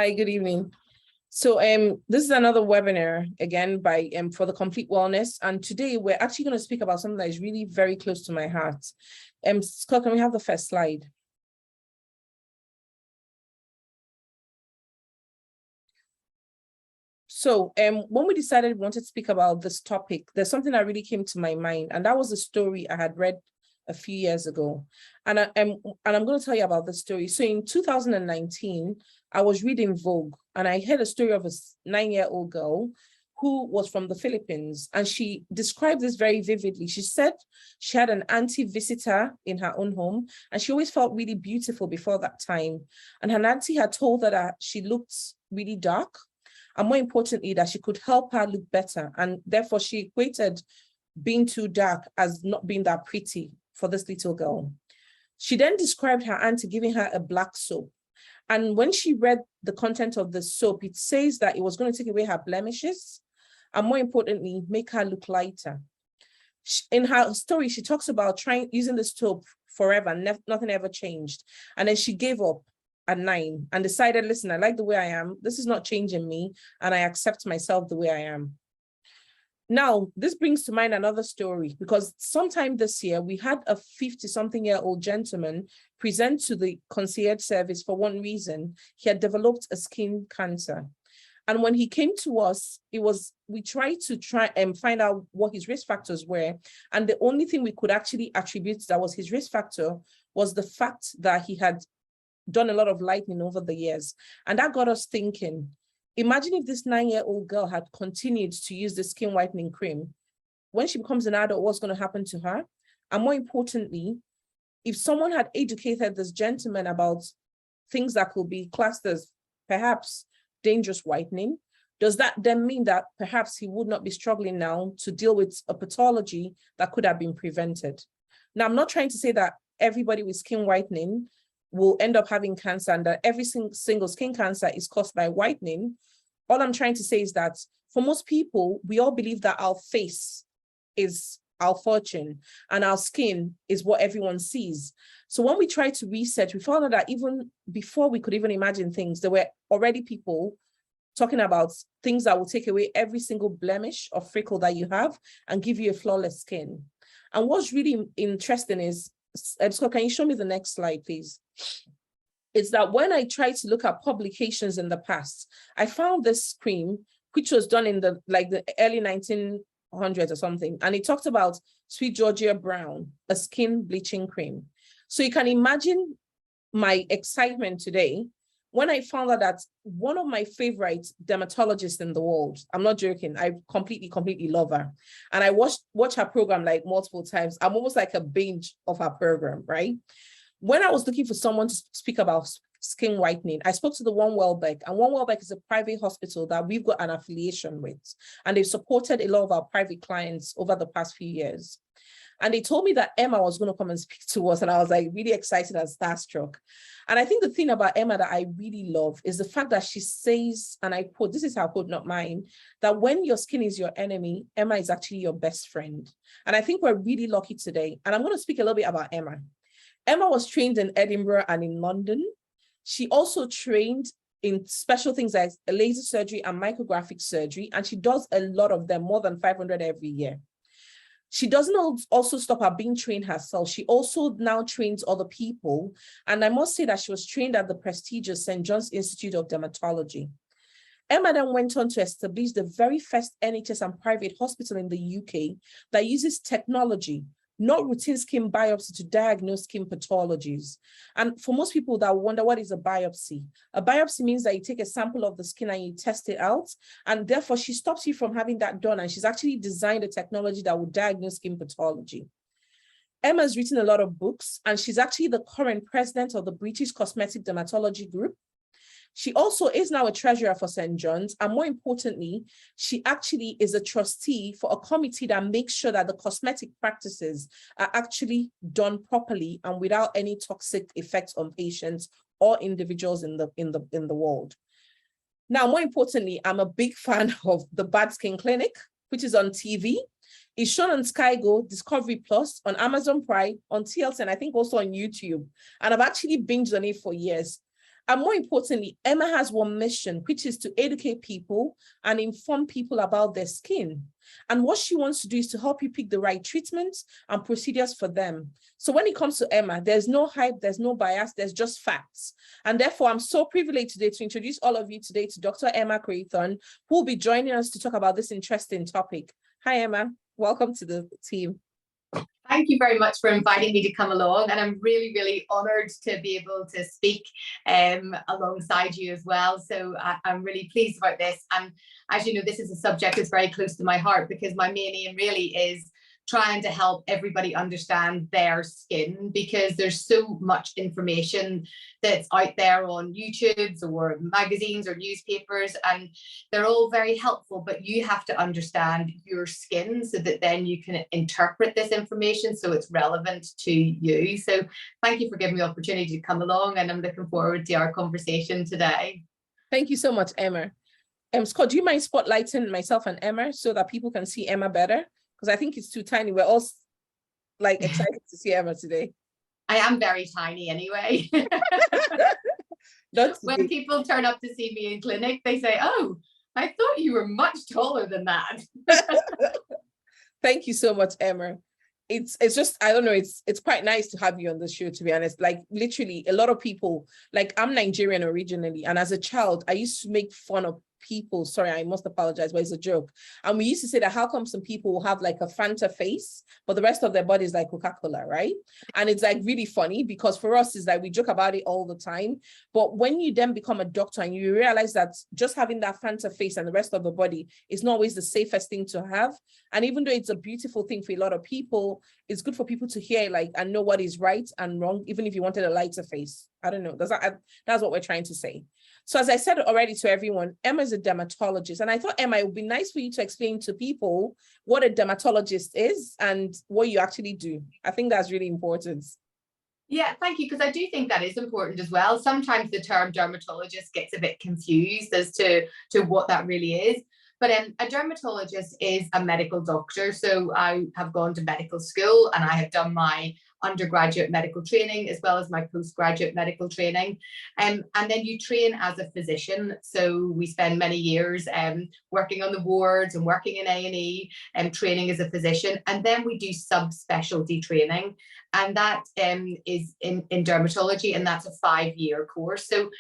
Hi, good evening. So this is another webinar again by for the Complete Wellness, and today we're actually going to speak about something that is really very close to my heart. Scott, can we have the first slide? So when we decided we wanted to speak about this topic, there's something that really came to my mind, and that was a story I had read a few years ago. And I'm going to tell you about the story. So in 2019, I was reading Vogue, and I heard a story of a 9-year-old girl who was from the Philippines, and she described this very vividly. She said she had an auntie visitor in her own home, and she always felt really beautiful before that time. And her auntie had told her that she looked really dark, and more importantly, that she could help her look better. And therefore, she equated being too dark as not being that pretty for this little girl. She then described her auntie giving her a black soap. And when she read the content of the soap, it says that it was going to take away her blemishes and, more importantly, make her look lighter. In her story, she talks about trying using the soap forever, nothing ever changed. And then she gave up at 9 and decided, listen, I like the way I am. This is not changing me, and I accept myself the way I am. Now, this brings to mind another story, because sometime this year, we had a 50-something-year-old gentleman present to the concierge service for one reason. He had developed a skin cancer. And when he came to us, we tried to find out what his risk factors were. And the only thing we could actually attribute that was his risk factor was the fact that he had done a lot of lightening over the years. And that got us thinking, imagine if this 9-year-old girl had continued to use the skin whitening cream. When she becomes an adult, what's going to happen to her? And more importantly, if someone had educated this gentleman about things that could be classed as perhaps dangerous whitening, does that then mean that perhaps he would not be struggling now to deal with a pathology that could have been prevented? Now, I'm not trying to say that everybody with skin whitening will end up having cancer and that every single skin cancer is caused by whitening. All I'm trying to say is that for most people, we all believe that our face is our fortune and our skin is what everyone sees. So when we try to research, we found out that even before we could even imagine things, there were already people talking about things that will take away every single blemish or freckle that you have and give you a flawless skin. And what's really interesting is, Scott, can you show me the next slide, please? It's that when I tried to look at publications in the past, I found this cream, which was done in the early 1900s or something. And it talked about Sweet Georgia Brown, a skin bleaching cream. So you can imagine my excitement today when I found out that one of my favorite dermatologists in the world, I'm not joking, I completely love her. And I watch her program like multiple times. I'm almost like a binge of her program, right? When I was looking for someone to speak about skin whitening, I spoke to the One Welbeck, and One Welbeck is a private hospital that we've got an affiliation with. And they've supported a lot of our private clients over the past few years. And they told me that Emma was going to come and speak to us. And I was like really excited and starstruck. And I think the thing about Emma that I really love is the fact that she says, and I quote, this is her quote, not mine, that when your skin is your enemy, Emma is actually your best friend. And I think we're really lucky today. And I'm going to speak a little bit about Emma. Emma was trained in Edinburgh and in London. She also trained in special things like laser surgery and micrographic surgery. And she does a lot of them, more than 500 every year. She doesn't also stop at being trained herself. She also now trains other people. And I must say that she was trained at the prestigious St. John's Institute of Dermatology. Emma then went on to establish the very first NHS and private hospital in the UK that uses technology, not routine skin biopsy, to diagnose skin pathologies. And for most people that wonder, what is a biopsy? A biopsy means that you take a sample of the skin and you test it out. And therefore, she stops you from having that done. And she's actually designed a technology that will diagnose skin pathology. Emma's written a lot of books, and she's actually the current president of the British Cosmetic Dermatology Group. She also is now a treasurer for St. John's, and more importantly, she actually is a trustee for a committee that makes sure that the cosmetic practices are actually done properly and without any toxic effects on patients or individuals in the world. Now, more importantly, I'm a big fan of the Bad Skin Clinic, which is on TV. It's shown on Sky Go, Discovery Plus, on Amazon Prime, on TLC, and I think also on YouTube. And I've actually binged on it for years. And more importantly, Emma has one mission, which is to educate people and inform people about their skin. And what she wants to do is to help you pick the right treatments and procedures for them. So when it comes to Emma, there's no hype, there's no bias, there's just facts. And therefore, I'm so privileged today to introduce all of you today to Dr. Emma Craython, who will be joining us to talk about this interesting topic. Hi, Emma. Welcome to the team. Thank you very much for inviting me to come along, and I'm really, really honoured to be able to speak alongside you as well. So I'm really pleased about this. And as you know, this is a subject that's very close to my heart, because my main aim really is trying to help everybody understand their skin, because there's so much information that's out there on YouTube's or magazines or newspapers, and they're all very helpful, but you have to understand your skin so that then you can interpret this information so it's relevant to you. So thank you for giving me the opportunity to come along, and I'm looking forward to our conversation today. Thank you so much, Emma. Scott, do you mind spotlighting myself and Emma so that people can see Emma better? Because I think it's too tiny. We're all like excited to see Emma today. I am very tiny anyway. When people turn up to see me in clinic, they say, "Oh, I thought you were much taller than that." Thank you so much, Emma. It's just, I don't know, it's quite nice to have you on the show, to be honest. Like literally a lot of people, like I'm Nigerian originally, and as a child, I used to make fun of people. Sorry, I must apologize, but it's a joke. And we used to say that how come some people will have like a Fanta face, but the rest of their body is like Coca-Cola, right? And it's like really funny, because for us, it's like we joke about it all the time. But when you then become a doctor and you realize that just having that Fanta face and the rest of the body is not always the safest thing to have. And even though it's a beautiful thing for a lot of people, it's good for people to hear like and know what is right and wrong, even if you wanted a lighter face. I don't know. That's what we're trying to say. So as I said already to everyone, Emma is a dermatologist. And I thought, Emma, it would be nice for you to explain to people what a dermatologist is and what you actually do. I think that's really important. Yeah, thank you, because I do think that is important as well. Sometimes the term dermatologist gets a bit confused as to what that really is. But a dermatologist is a medical doctor. So I have gone to medical school and I have done my undergraduate medical training as well as my postgraduate medical training. And then you train as a physician. So we spend many years working on the wards and working in A&E and training as a physician. And then we do subspecialty training. And that is in dermatology, and that's a 5-year course. So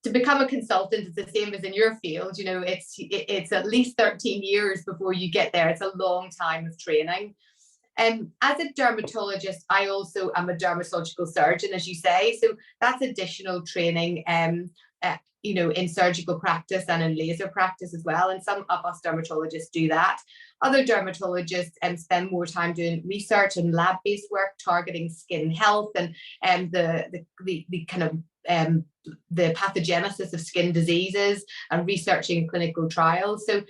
to become a consultant, it's the same as in your field. You know, it's at least 13 years before you get there. It's a long time of training. As a dermatologist, I also am a dermatological surgeon, as you say. So that's additional training, you know, in surgical practice and in laser practice as well. And some of us dermatologists do that. Other dermatologists spend more time doing research and lab-based work targeting skin health and the kind of the pathogenesis of skin diseases and researching clinical trials. So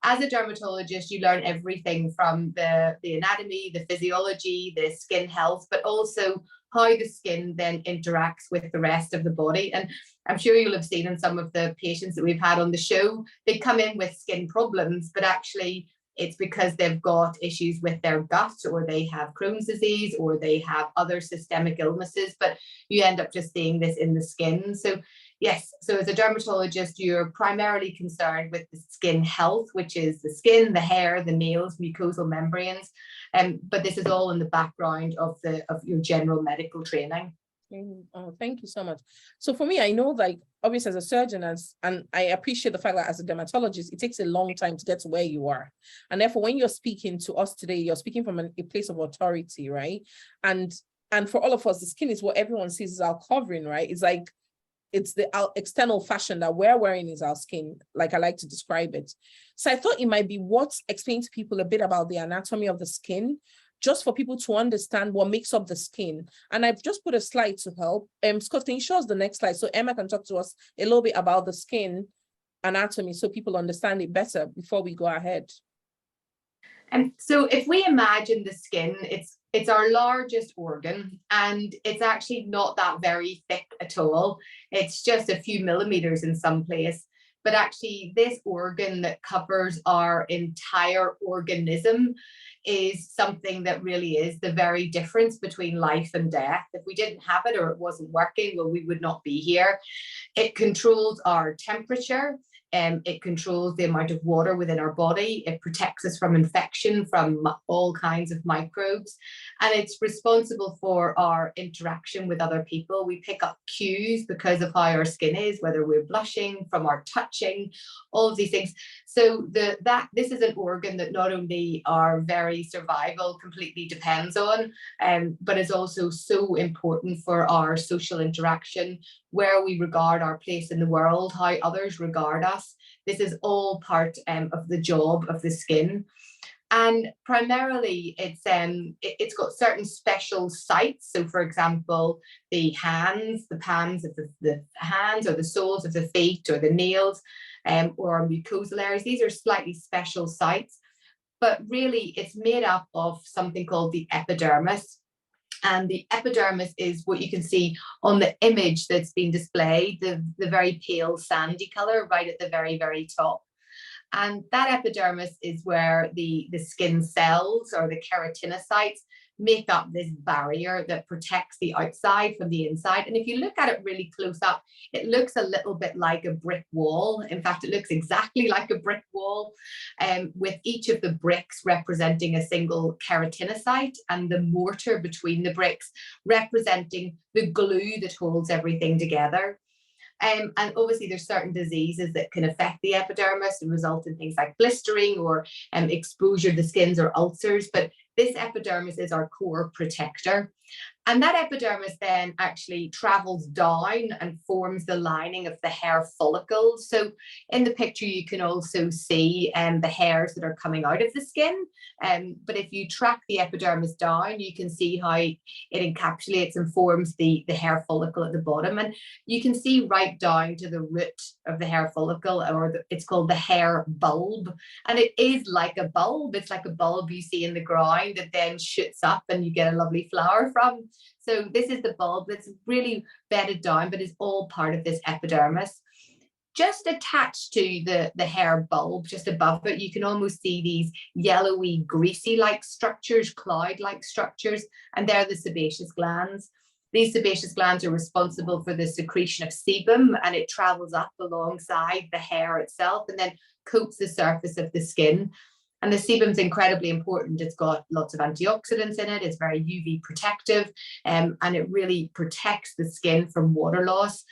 as a dermatologist, you learn everything from the anatomy, the physiology, the skin health, but also how the skin then interacts with the rest of the body. And I'm sure you'll have seen in some of the patients that we've had on the show, they come in with skin problems, but actually it's because they've got issues with their gut, or they have Crohn's disease, or they have other systemic illnesses, but you end up just seeing this in the skin. So yes, so as a dermatologist, you're primarily concerned with the skin health, which is the skin, the hair, the nails, mucosal membranes. But this is all in the background of your general medical training. Oh, thank you so much. So for me, I know, like, obviously as a surgeon, and I appreciate the fact that as a dermatologist, it takes a long time to get to where you are. And therefore, when you're speaking to us today, you're speaking from a place of authority, right? And for all of us, the skin is what everyone sees as our covering, right? It's like, it's the external fashion that we're wearing is our skin, like I like to describe it. So I thought it might be worth explaining to people a bit about the anatomy of the skin, just for people to understand what makes up the skin. And I've just put a slide to help. Scott, can you show us the next slide so Emma can talk to us a little bit about the skin anatomy so people understand it better before we go ahead. And so if we imagine the skin, it's our largest organ, and it's actually not that very thick at all. It's just a few millimeters in some place. but actually this organ that covers our entire organism is something that really is the very difference between life and death. If we didn't have it or it wasn't working, well, we would not be here. It controls our temperature. It controls the amount of water within our body. It protects us from infection, from all kinds of microbes. And it's responsible for our interaction with other people. We pick up cues because of how our skin is, whether we're blushing, from our touching, all of these things. So this is an organ that not only our very survival completely depends on, but is also so important for our social interaction, where we regard our place in the world, how others regard us. This is all part of the job of the skin. And primarily it's got certain special sites. So for example, the hands, the palms of the hands, or the soles of the feet, or the nails, or our mucosal areas, these are slightly special sites. But really it's made up of something called the epidermis. And the epidermis is what you can see on the image that's been displayed, the very pale sandy color right at the very, very top. And that epidermis is where the skin cells, or the keratinocytes, make up this barrier that protects the outside from the inside. And if you look at it really close up, it looks a little bit like a brick wall. In fact, it looks exactly like a brick wall, with each of the bricks representing a single keratinocyte, and the mortar between the bricks representing the glue that holds everything together. And obviously there's certain diseases that can affect the epidermis and result in things like blistering or exposure to skins or ulcers. But this epidermis is our core protector. And that epidermis then actually travels down and forms the lining of the hair follicles. So in the picture, you can also see the hairs that are coming out of the skin. But if you track the epidermis down, you can see how it encapsulates and forms the hair follicle at the bottom. And you can see right down to the root of the hair follicle, or it's called the hair bulb. And it is like a bulb. It's like a bulb you see in the ground that then shoots up and you get a lovely flower from. So this is the bulb that's really bedded down, but is all part of this epidermis. Just attached to the hair bulb, just above it, you can almost see these yellowy, greasy-like structures, cloud-like structures, and they're the sebaceous glands. These sebaceous glands are responsible for the secretion of sebum, and it travels up alongside the hair itself and then coats the surface of the skin. And the sebum is incredibly important. It's got lots of antioxidants in it. It's very UV protective, and it really protects the skin from water loss.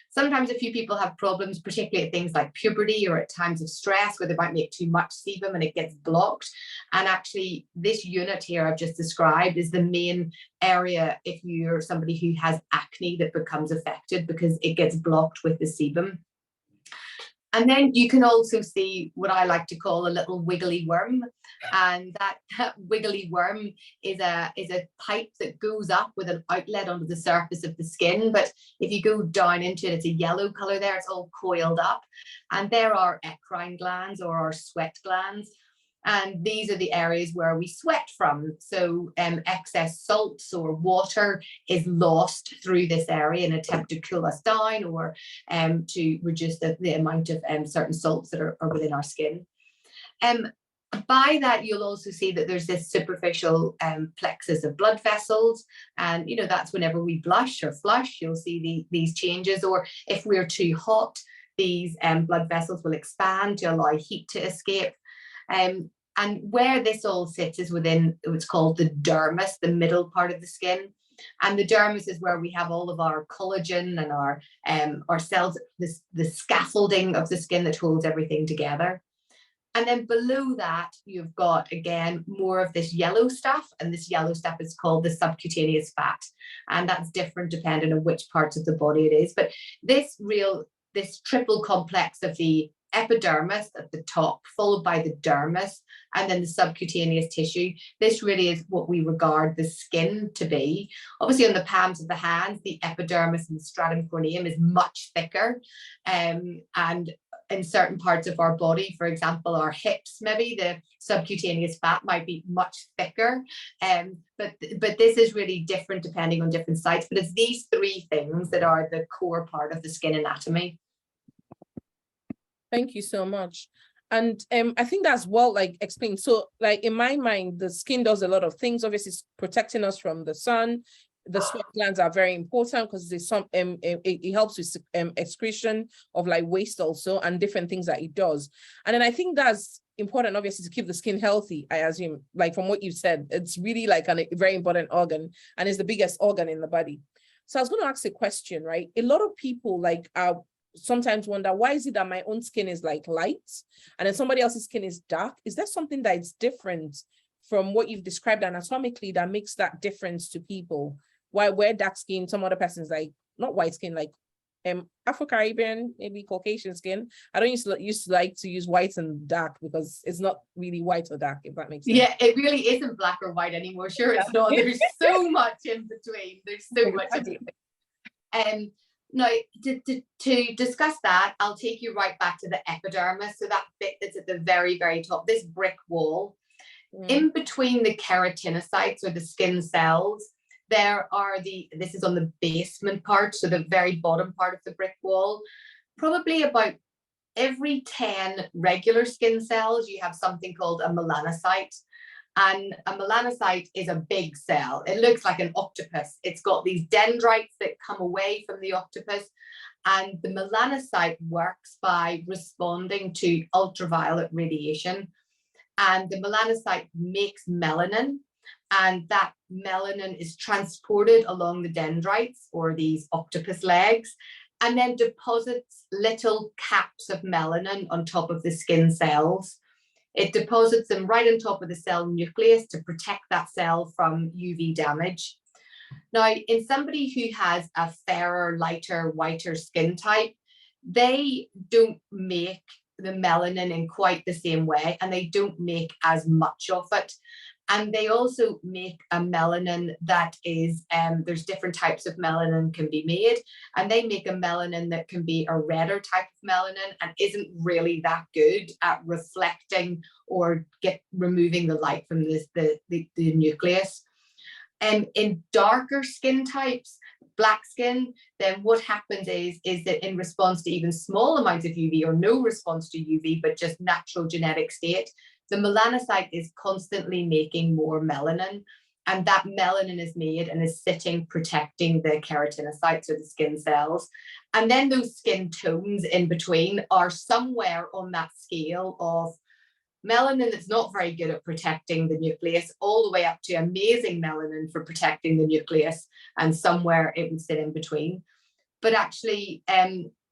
Sometimes a few people have problems, particularly at things like puberty or at times of stress, where they might make too much sebum and it gets blocked. And actually, this unit here I've just described is the main area if you're somebody who has acne that becomes affected, because it gets blocked with the sebum. And then you can also see what I like to call a little wiggly worm. And that wiggly worm is a pipe that goes up with an outlet onto the surface of the skin. But if you go down into it, it's a yellow color there. It's all coiled up. And there are eccrine glands, or our sweat glands. And these are the areas where we sweat from. So excess salts or water is lost through this area in an attempt to cool us down, or to reduce the amount of certain salts that are within our skin. By that, you'll also see that there's this superficial plexus of blood vessels. And, that's whenever we blush or flush, you'll see these changes. Or if we're too hot, these blood vessels will expand to allow heat to escape. And where this all sits is within what's called the dermis, the middle part of the skin. And the dermis is where we have all of our collagen and our cells, the scaffolding of the skin that holds everything together. And then below that, you've got, again, more of this yellow stuff. And this yellow stuff is called the subcutaneous fat. And that's different depending on which parts of the body it is. But this triple complex of the epidermis at the top, followed by the dermis, and then the subcutaneous tissue. This really is what we regard the skin to be. Obviously, on the palms of the hands, the epidermis and the stratum corneum is much thicker. And in certain parts of our body, for example, our hips, maybe the subcutaneous fat might be much thicker. But this is really different depending on different sites. But it's these three things that are the core part of the skin anatomy. Thank you so much. And I think that's well like explained. So like in my mind, the skin does a lot of things. Obviously, it's protecting us from the sun. The sweat glands are very important because there's some it helps with excretion of like waste also and different things that it does. And then I think that's important, obviously, to keep the skin healthy. I assume, like from what you've said, it's really like a very important organ and is the biggest organ in the body. So I was going to ask a question, right? A lot of people like are sometimes wonder, why is it that my own skin is like light and then somebody else's skin is dark? Is there something that is different from what you've described anatomically that makes that difference to people? Why we're dark skin, some other person's like not white skin, like Afro-Caribbean, maybe Caucasian skin. I don't used to like to use white and dark because it's not really white or dark, if that makes sense. Yeah, it really isn't black or white anymore. Sure, it's not. There's so much in between. There's so much in between. Now, to discuss that, I'll take you right back to the epidermis. So that bit that's at the very, very top, this brick wall. In between the keratinocytes or the skin cells, there are this is on the basement part, so the very bottom part of the brick wall. Probably about every 10 regular skin cells, you have something called a melanocyte. And a melanocyte is a big cell. It looks like an octopus. It's got these dendrites that come away from the octopus. And the melanocyte works by responding to ultraviolet radiation. And the melanocyte makes melanin. And that melanin is transported along the dendrites or these octopus legs and then deposits little caps of melanin on top of the skin cells. It deposits them right on top of the cell nucleus to protect that cell from UV damage. Now, in somebody who has a fairer, lighter, whiter skin type, they don't make the melanin in quite the same way, and they don't make as much of it. And they also make a melanin that is, there's different types of melanin can be made, and they make a melanin that can be a redder type of melanin and isn't really that good at reflecting or removing the light from the nucleus. And in darker skin types, black skin, then what happens is that in response to even small amounts of UV or no response to UV, but just natural genetic state, the melanocyte is constantly making more melanin, and that melanin is made and is sitting protecting the keratinocytes or the skin cells. And then those skin tones in between are somewhere on that scale of melanin that's not very good at protecting the nucleus, all the way up to amazing melanin for protecting the nucleus, and somewhere it would sit in between. But actually,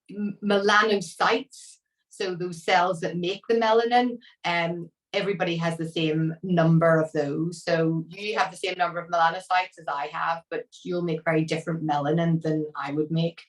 melanocytes, so those cells that make the melanin, everybody has the same number of those. So you have the same number of melanocytes as I have, but you'll make very different melanin than I would make.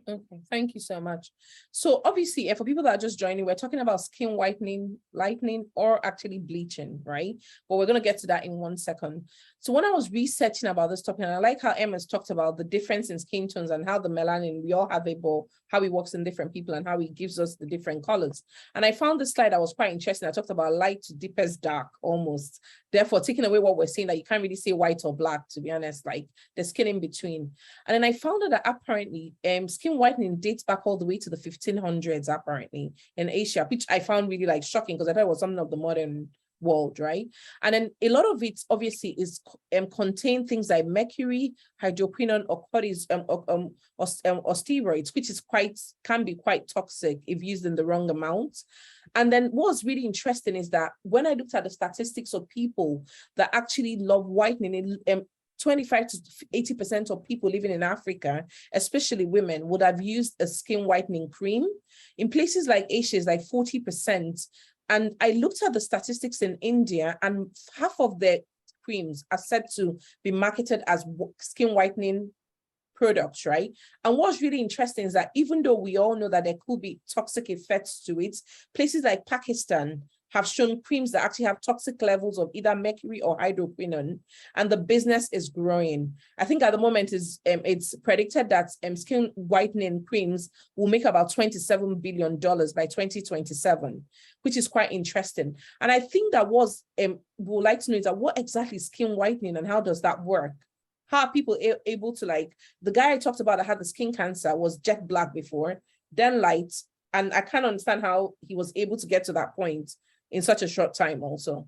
Okay, thank you so much. So obviously, for people that are just joining, we're talking about skin whitening, lightening, or actually bleaching, right? But we're going to get to that in 1 second. So when I was researching about this topic, and I like how Emma's talked about the difference in skin tones and how the melanin, we all have it, but how it works in different people and how it gives us the different colors. And I found this slide that was quite interesting. I talked about light to deepest dark almost. Therefore, taking away what we're saying, that you can't really say white or black, to be honest, like the skin in between. And then I found out that apparently skin whitening dates back all the way to the 1500s, apparently, in Asia, which I found really like shocking because I thought it was something of the modern world, right? And then a lot of it obviously is contain things like mercury, hydroquinone, or cortisone, or steroids, which is can be quite toxic if used in the wrong amount. And then what's really interesting is that when I looked at the statistics of people that actually love whitening, 25 to 80% of people living in Africa, especially women, would have used a skin whitening cream. In places like Asia, it's like 40%. And I looked at the statistics in India, and half of the creams are said to be marketed as skin whitening products, right? And what's really interesting is that even though we all know that there could be toxic effects to it, places like Pakistan have shown creams that actually have toxic levels of either mercury or hydroquinone, and the business is growing. I think at the moment it's predicted that skin whitening creams will make about $27 billion by 2027, which is quite interesting. And I think that would like to know is that what exactly is skin whitening and how does that work? How are people able to, like, the guy I talked about that had the skin cancer was jet black before, then light, And I can't understand how he was able to get to that point in such a short time also.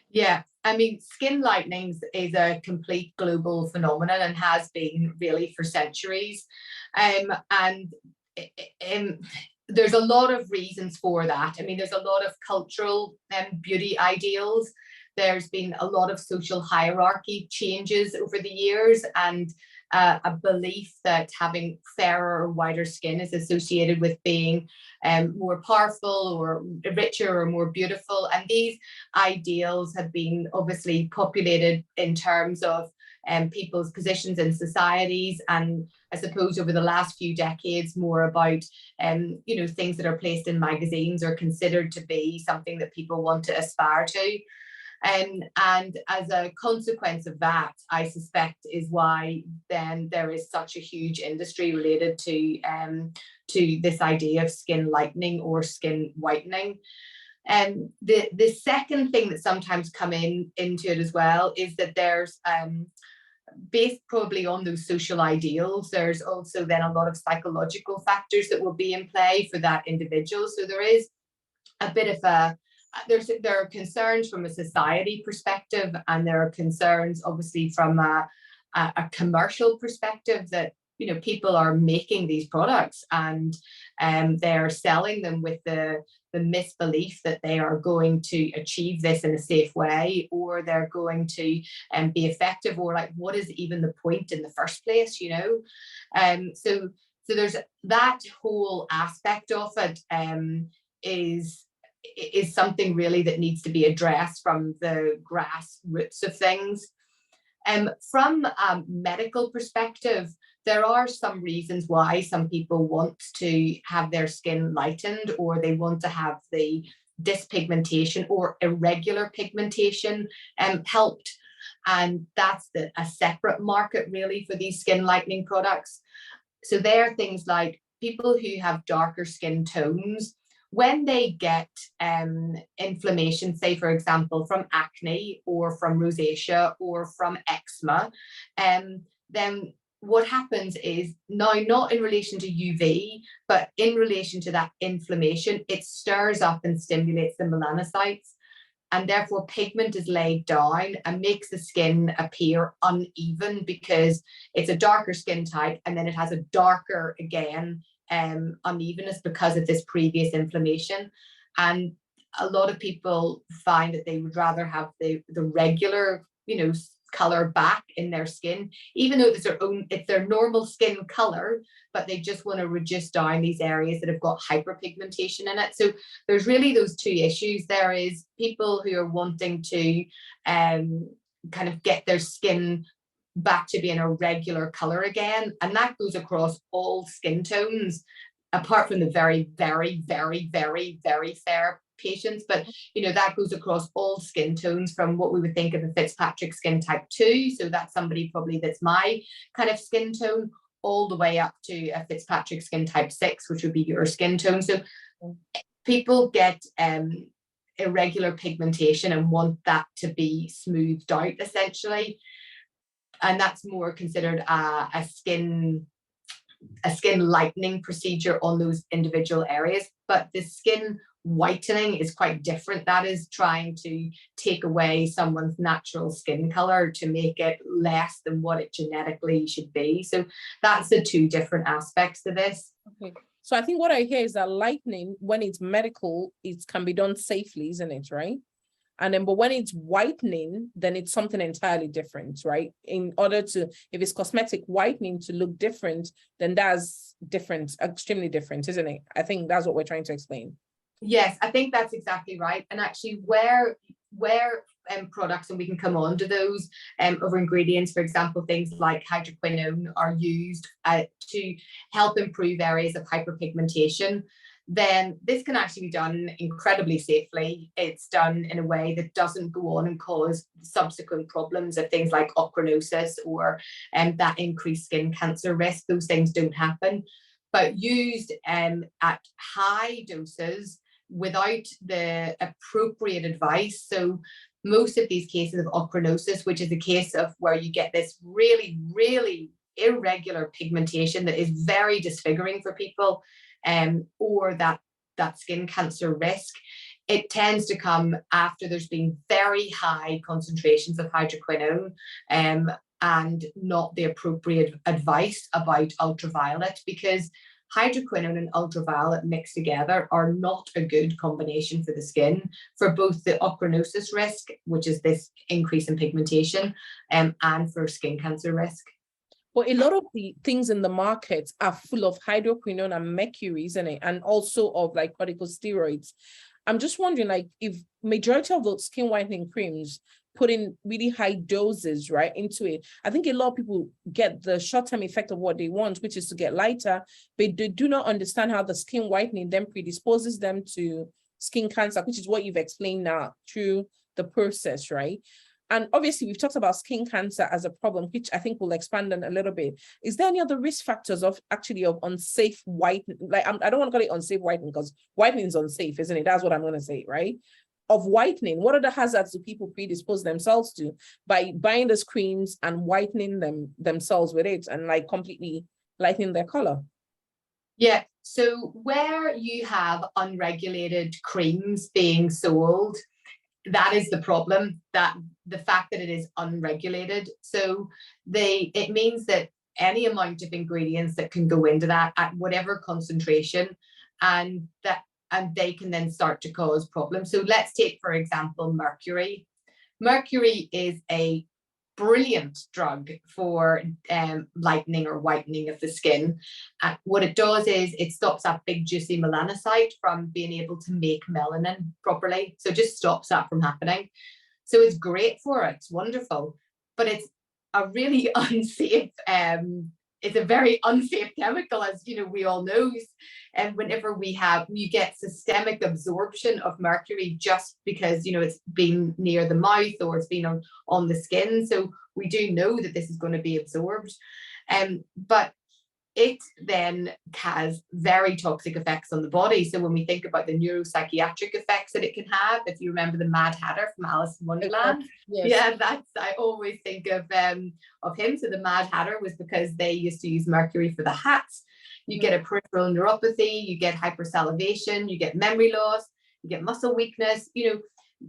Yeah, I mean, skin lightening is a complete global phenomenon and has been really for centuries. And there's a lot of reasons for that. I mean, there's a lot of cultural beauty ideals. There's been a lot of social hierarchy changes over the years, and a belief that having fairer or whiter skin is associated with being more powerful or richer or more beautiful. And these ideals have been obviously populated in terms of people's positions in societies, and I suppose over the last few decades more about things that are placed in magazines or considered to be something that people want to aspire to. And as a consequence of that, I suspect is why then there is such a huge industry related to this idea of skin lightening or skin whitening. And the second thing that sometimes come into it as well is that there's based probably on those social ideals, there's also then a lot of psychological factors that will be in play for that individual. So there is a bit of there are concerns from a society perspective, and there are concerns obviously from a commercial perspective that people are making these products and they're selling them with the misbelief that they are going to achieve this in a safe way, or they're going to be effective, or like, what is even the point in the first place, so there's that whole aspect of it is something really that needs to be addressed from the grassroots of things. From a medical perspective, there are some reasons why some people want to have their skin lightened, or they want to have the dyspigmentation or irregular pigmentation helped. And that's a separate market really for these skin lightening products. So there are things like people who have darker skin tones. When they get inflammation, say, for example, from acne or from rosacea or from eczema, then what happens is, now not in relation to UV, but in relation to that inflammation, it stirs up and stimulates the melanocytes. And therefore pigment is laid down and makes the skin appear uneven, because it's a darker skin type and then it has a darker, again, unevenness because of this previous inflammation. And a lot of people find that they would rather have the regular color back in their skin, even though it's their normal skin color, but they just want to reduce down these areas that have got hyperpigmentation in it. So there's really those two issues. There is people who are wanting to kind of get their skin back to being a regular color again, and that goes across all skin tones, apart from the very, very, very, very, very fair patients. But that goes across all skin tones, from what we would think of a Fitzpatrick skin type 2, so that's somebody probably that's my kind of skin tone, all the way up to a Fitzpatrick skin type 6, which would be your skin tone. So people get irregular pigmentation and want that to be smoothed out, essentially, and that's more considered a skin lightening procedure on those individual areas. But the skin whitening is quite different. That is trying to take away someone's natural skin color to make it less than what it genetically should be. So that's the two different aspects to this. Okay. So I think what I hear is that lightening, when it's medical, it can be done safely, isn't it, right? And then, but when it's whitening, then it's something entirely different, right? In order to, if it's cosmetic whitening to look different, then that's different, extremely different, isn't it? I think that's what we're trying to explain. Yes, I think that's exactly right. And actually where products, and we can come on to those other ingredients, for example, things like hydroquinone are used to help improve areas of hyperpigmentation, then this can actually be done incredibly safely. It's done in a way that doesn't go on and cause subsequent problems of things like ochronosis or that increased skin cancer risk. Those things don't happen. But used at high doses without the appropriate advice. So most of these cases of ochronosis, which is a case of where you get this really, really irregular pigmentation that is very disfiguring for people, or that skin cancer risk, it tends to come after there's been very high concentrations of hydroquinone, and not the appropriate advice about ultraviolet, because hydroquinone and ultraviolet mixed together are not a good combination for the skin, for both the ochronosis risk, which is this increase in pigmentation, and for skin cancer risk. But a lot of the things in the market are full of hydroquinone and mercury, isn't it? And also of like corticosteroids. I'm just wondering, like, if majority of those skin whitening creams put in really high doses, right, into it, I think a lot of people get the short-term effect of what they want, which is to get lighter, but they do not understand how the skin whitening then predisposes them to skin cancer, which is what you've explained now through the process, right? And obviously, we've talked about skin cancer as a problem, which I think we'll expand on a little bit. Is there any other risk factors of unsafe whitening? Like, I don't want to call it unsafe whitening because whitening is unsafe, isn't it? That's what I'm going to say, right? Of whitening, what are the hazards do people predispose themselves to by buying these creams and whitening themselves with it and like completely lightening their color? Yeah, so where you have unregulated creams being sold, that is the problem, that the fact that it is unregulated. So it means that any amount of ingredients that can go into that at whatever concentration, and they can then start to cause problems. So let's take, for example, mercury. Mercury is a brilliant drug for lightening or whitening of the skin. What it does is it stops that big juicy melanocyte from being able to make melanin properly. So it just stops that from happening. So it's great for it, it's wonderful, but it's a really unsafe, it's a very unsafe chemical, as you know, we all know. And whenever you get systemic absorption of mercury just because, you know, it's been near the mouth or it's been on the skin. So we do know that this is going to be absorbed. But it then has very toxic effects on the body. So when we think about the neuropsychiatric effects that it can have, if you remember the Mad Hatter from Alice in Wonderland, yes. Yeah, I always think of him. So the Mad Hatter was because they used to use mercury for the hats. You get a peripheral neuropathy, you get hypersalivation, you get memory loss, you get muscle weakness. You know,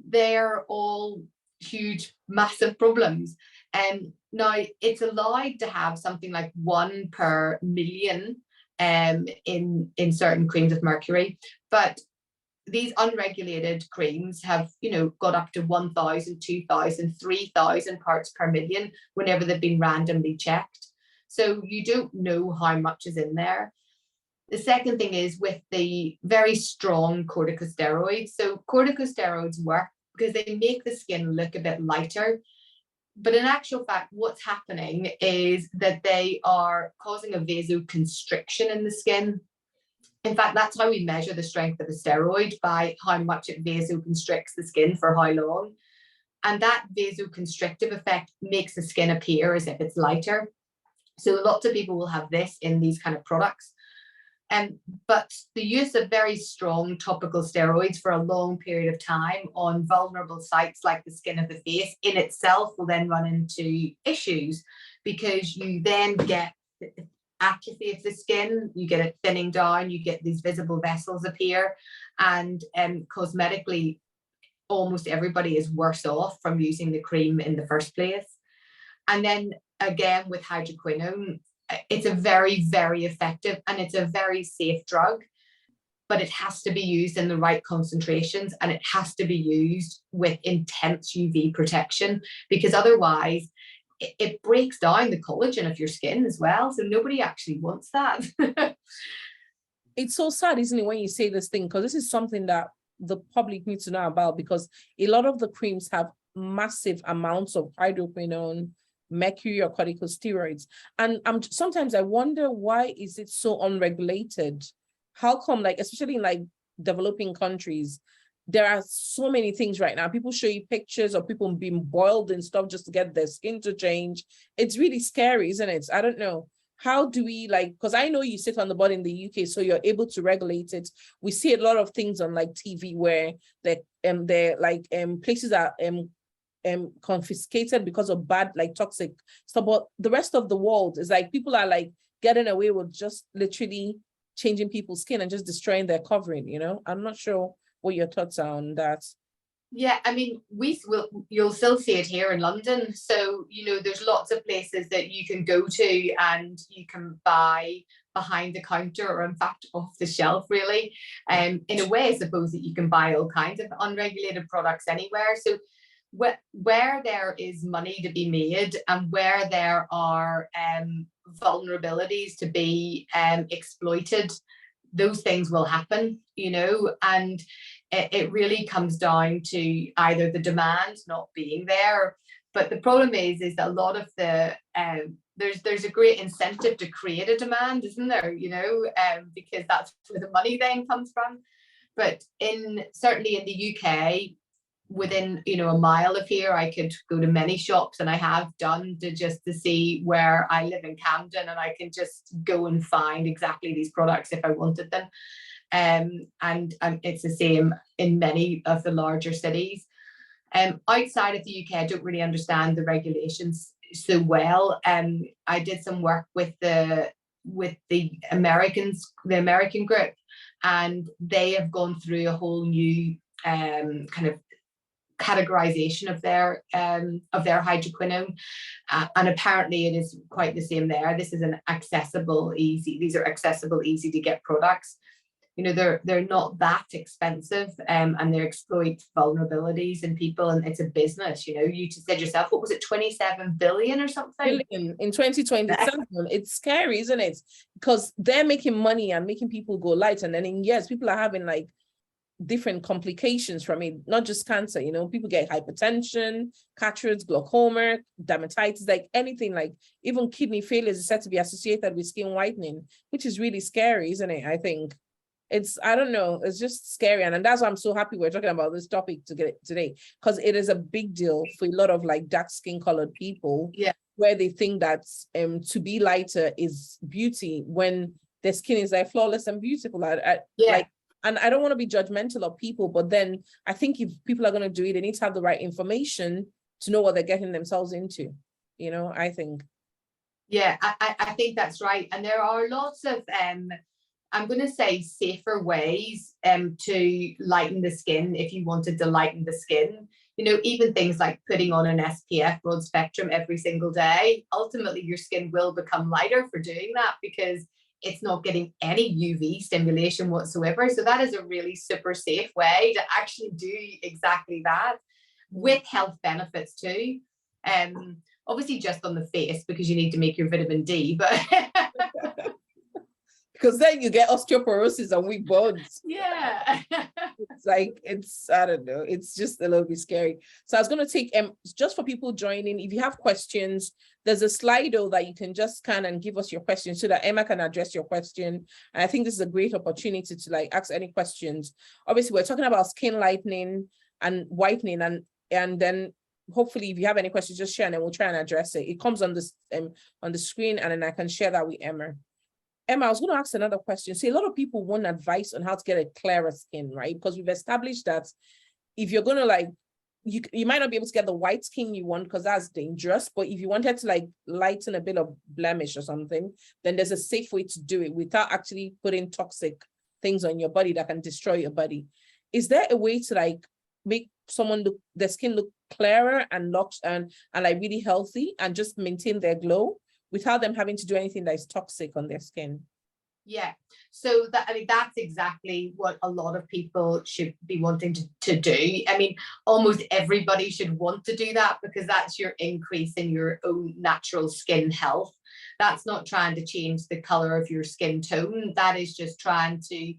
they're all huge, massive problems. Now it's allowed to have something like 1 per million in certain creams of mercury, but these unregulated creams have, you know, got up to 1,000, 2,000, 3,000 parts per million whenever they've been randomly checked. So you don't know how much is in there. The second thing is with the very strong corticosteroids. So corticosteroids work because they make the skin look a bit lighter. But in actual fact, what's happening is that they are causing a vasoconstriction in the skin. In fact, that's how we measure the strength of a steroid, by how much it vasoconstricts the skin for how long. And that vasoconstrictive effect makes the skin appear as if it's lighter. So lots of people will have this in these kind of products. But the use of very strong topical steroids for a long period of time on vulnerable sites like the skin of the face in itself will then run into issues, because you then get atrophy of the skin, you get it thinning down, you get these visible vessels appear, and cosmetically almost everybody is worse off from using the cream in the first place. And then again with hydroquinone, it's a very, very effective and it's a very safe drug, but it has to be used in the right concentrations, and it has to be used with intense UV protection, because otherwise it breaks down the collagen of your skin as well. So nobody actually wants that. It's so sad, isn't it, when you say this thing, because this is something that the public needs to know about, because a lot of the creams have massive amounts of hydroquinone, mercury, or corticosteroids. And sometimes I wonder, why is it so unregulated? How come, like, especially in like developing countries, there are so many things right now. People show you pictures of people being boiled and stuff just to get their skin to change. It's really scary, isn't it? I don't know. How do we, like, because I know you sit on the board in the UK, so you're able to regulate it. We see a lot of things on like TV where they're like places are confiscated because of bad, like, toxic stuff. But the rest of the world is like, people are like getting away with just literally changing people's skin and just destroying their covering, you know? I'm not sure what your thoughts are on that. Yeah, I mean, you'll still see it here in London. So, you know, there's lots of places that you can go to and you can buy behind the counter, or in fact off the shelf, really. In a way, I suppose that you can buy all kinds of unregulated products anywhere. So where there is money to be made and where there are vulnerabilities to be exploited, those things will happen, you know, and it really comes down to either the demand not being there. But the problem is that a lot of the there's a great incentive to create a demand, isn't there? You know, because that's where the money then comes from. But certainly in the UK, within, you know, a mile of here, I could go to many shops, and I have done, to see where I live in Camden, and I can just go and find exactly these products if I wanted them. And it's the same in many of the larger cities. Outside of the UK, I don't really understand the regulations so well. I did some work with the American group, and they have gone through a whole new kind of categorization of their hydroquinone, and apparently it is quite the same there. These are accessible, easy to get products. You know, they're not that expensive, and they exploit vulnerabilities in people, and it's a business. You know, you just said yourself, what was it, 27 billion or something? Billion in 2027. It's scary, isn't it? Because they're making money and making people go light, and then in years people are having like different complications from it, not just cancer, you know, people get hypertension, cataracts, glaucoma, dermatitis, like anything, like even kidney failure is said to be associated with skin whitening, which is really scary, isn't it? I think I don't know, it's just scary. And that's why I'm so happy we're talking about this topic today, because it is a big deal for a lot of like dark skin colored people, yeah, where they think that to be lighter is beauty when their skin is like flawless and beautiful. yeah. Like, and I don't want to be judgmental of people, but then I think if people are going to do it, they need to have the right information to know what they're getting themselves into, you know, I think. Yeah, I think that's right. And there are lots of, I'm going to say, safer ways to lighten the skin if you wanted to lighten the skin. You know, even things like putting on an SPF broad spectrum every single day. Ultimately, your skin will become lighter for doing that because it's not getting any UV stimulation whatsoever. So that is a really super safe way to actually do exactly that, with health benefits too. Obviously just on the face because you need to make your vitamin D, but because then you get osteoporosis and weak bones. Yeah. It's like, I don't know, it's just a little bit scary. So I was going to take, just for people joining, if you have questions, there's a Slido that you can just scan and give us your questions so that Emma can address your question. And I think this is a great opportunity to like ask any questions. Obviously, we're talking about skin lightening and whitening, and then hopefully if you have any questions, just share and then we'll try and address it. It comes on this on the screen, and then I can share that with Emma. Emma, I was going to ask another question. See, a lot of people want advice on how to get a clearer skin, right? Because we've established that if you're going to like, you might not be able to get the white skin you want because that's dangerous. But if you wanted to like lighten a bit of blemish or something, then there's a safe way to do it without actually putting toxic things on your body that can destroy your body. Is there a way to like make someone look, their skin look clearer and like really healthy and just maintain their glow without them having to do anything that is toxic on their skin? Yeah, so that's exactly what a lot of people should be wanting to do. I mean, almost everybody should want to do that because that's your increase in your own natural skin health. That's not trying to change the color of your skin tone. That is just trying to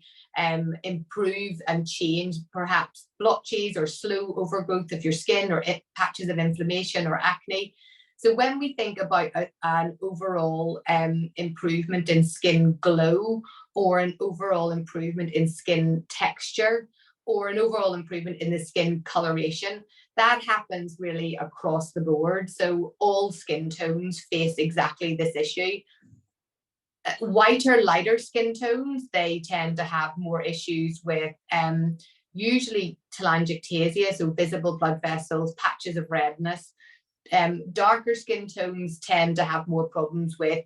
improve and change perhaps blotches or slow overgrowth of your skin or patches of inflammation or acne. So when we think about an overall improvement in skin glow, or an overall improvement in skin texture, or an overall improvement in the skin coloration, that happens really across the board. So all skin tones face exactly this issue. Whiter, lighter skin tones, they tend to have more issues with usually telangiectasia, so visible blood vessels, patches of redness. darker skin tones tend to have more problems with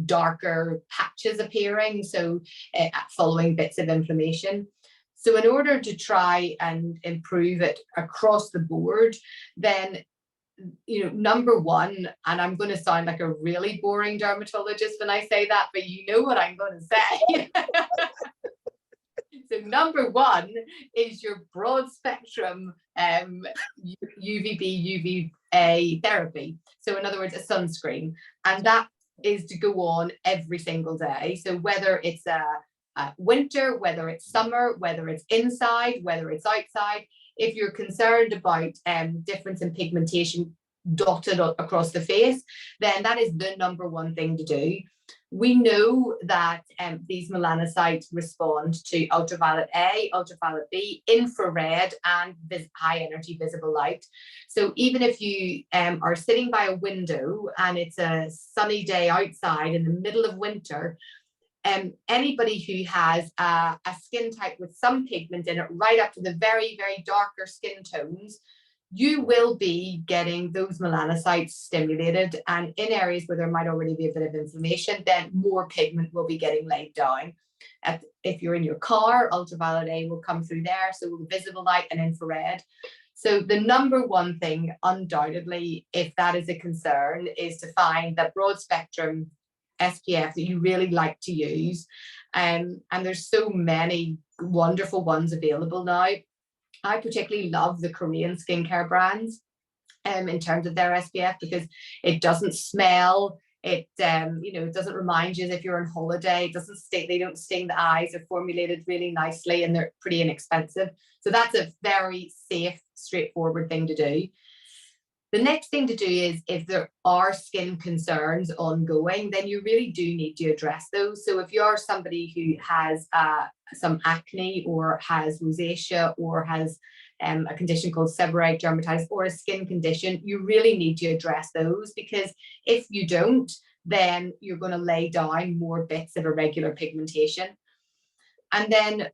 darker patches appearing, so following bits of inflammation. So in order to try and improve it across the board, then, you know, number one, and I'm going to sound like a really boring dermatologist when I say that, but you know what I'm going to say. So number one is your broad spectrum UVB, UVA therapy. So in other words, a sunscreen, and that is to go on every single day. So whether it's a winter, whether it's summer, whether it's inside, whether it's outside, if you're concerned about difference in pigmentation dotted across the face, then that is the number one thing to do. We know that these melanocytes respond to ultraviolet A, ultraviolet B, infrared, and high energy visible light. So even if you are sitting by a window and it's a sunny day outside in the middle of winter, anybody who has a skin type with some pigment in it, right up to the very, very darker skin tones, you will be getting those melanocytes stimulated, and in areas where there might already be a bit of inflammation, then more pigment will be getting laid down. If you're in your car, ultraviolet A will come through there, so will the visible light and infrared. So the number one thing, undoubtedly, if that is a concern, is to find that broad spectrum SPF that you really like to use. And there's so many wonderful ones available now. I particularly love the Korean skincare brands in terms of their SPF, because it doesn't smell. It you know, it doesn't remind you as if you're on holiday. It doesn't sting. They don't sting the eyes. They're formulated really nicely, and they're pretty inexpensive. So that's a very safe, straightforward thing to do. The next thing to do is, if there are skin concerns ongoing, then you really do need to address those. So if you're somebody who has some acne, or has rosacea, or has a condition called seborrheic dermatitis, or a skin condition, you really need to address those, because if you don't, then you're going to lay down more bits of irregular pigmentation. And then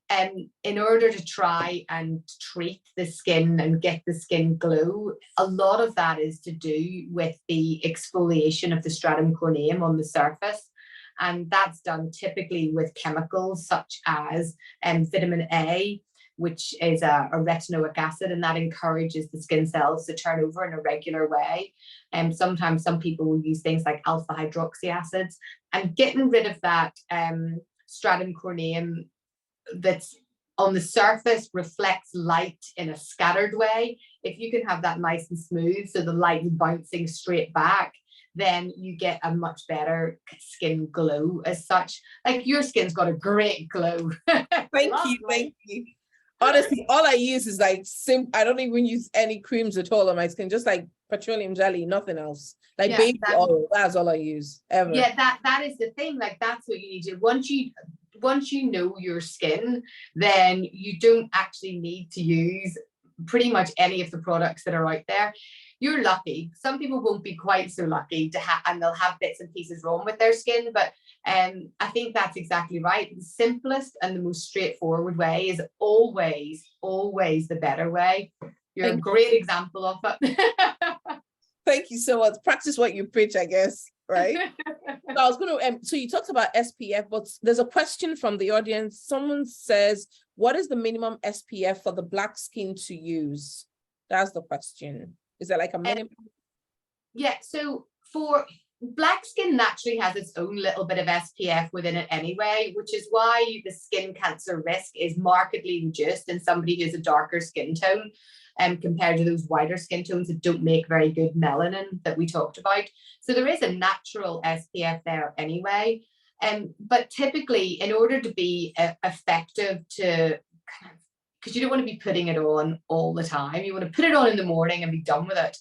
in order to try and treat the skin and get the skin glow, a lot of that is to do with the exfoliation of the stratum corneum on the surface. And that's done typically with chemicals such as vitamin A, which is a retinoic acid, and that encourages the skin cells to turn over in a regular way. And sometimes some people will use things like alpha hydroxy acids, and getting rid of that stratum corneum that's on the surface reflects light in a scattered way. If you can have that nice and smooth, so the light is bouncing straight back, then you get a much better skin glow as such. Like, your skin's got a great glow. Thank you. Honestly, all I use is like I don't even use any creams at all on my skin, just like petroleum jelly, nothing else. Like baby oil, that's all I use ever. Yeah, that is the thing. Like, that's what you need to, once you know your skin, then you don't actually need to use pretty much any of the products that are out there. You're lucky. Some people won't be quite so lucky to have, and they'll have bits and pieces wrong with their skin. But I think that's exactly right. The simplest and the most straightforward way is always the better way. You're a great example of it. Thank you so much. Practice what you preach, I guess, right? So I was going to, so you talked about SPF, but there's a question from the audience. Someone says, what is the minimum SPF for the black skin to use? That's the question. Is there like a minimum? Yeah, so for black skin naturally has its own little bit of SPF within it anyway, which is why the skin cancer risk is markedly reduced in somebody who's a darker skin tone, compared to those whiter skin tones that don't make very good melanin that we talked about. So there is a natural SPF there anyway. But typically, in order to be effective, to kind of, because you don't want to be putting it on all the time, you want to put it on in the morning and be done with it.